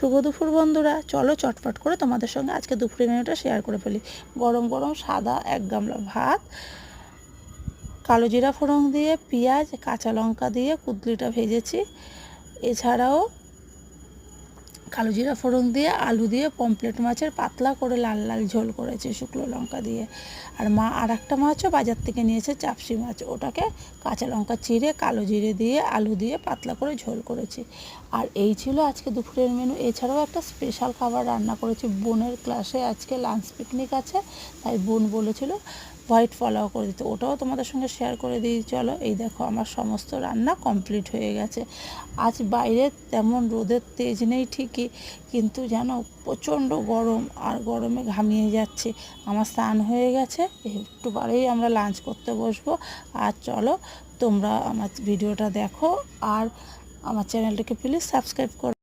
শুভ দুপুর বন্ধুরা, চলো চটপট করে তোমাদের সঙ্গে আজকে দুপুরের মেনুটা শেয়ার করে ফেলি। গরম গরম সাদা 1 গামলা ভাত, কালো জিরা ফোড়ন দিয়ে পেঁয়াজ কাঁচা লঙ্কা দিয়ে কুদলিটা ভেজেছি। এছাড়াও কালো জিরা ফোড়ন দিয়ে আলু দিয়ে পমফ্রেট মাছের পাতলা করে লাল লাল ঝোল করেছি শুকনো লঙ্কা দিয়ে। আর মা আর একটা মাছও বাজার থেকে নিয়েছে, চাপসি মাছ, ওটাকে কাঁচা লঙ্কা চিড়ে কালো জিরে দিয়ে আলু দিয়ে পাতলা করে ঝোল করেছি। আর এই ছিল আজকে দুপুরের মেনু। এছাড়াও একটা স্পেশাল খাবার রান্না করেছি। বোনের ক্লাসে আজকে লাঞ্চ পিকনিক আছে, তাই বোন বলেছিল হোয়াইট পোলাও করে দিতে, ওটাও তোমাদের সঙ্গে শেয়ার করে দিই। চলো, এই দেখো আমার সমস্ত রান্না কমপ্লিট হয়ে গেছে। আজ বাইরে তেমন রোদের তেজ নেই ঠিকই, কিন্তু যেন প্রচণ্ড গরম, আর গরমে ঘামিয়ে যাচ্ছে। আমার স্নান হয়ে গেছে, একটু পরেই আমরা লাঞ্চ করতে বসবো। আর চলো তোমরা আমার ভিডিওটা দেখো, আর আমার চ্যানেলটাকে প্লিজ সাবস্ক্রাইব করো।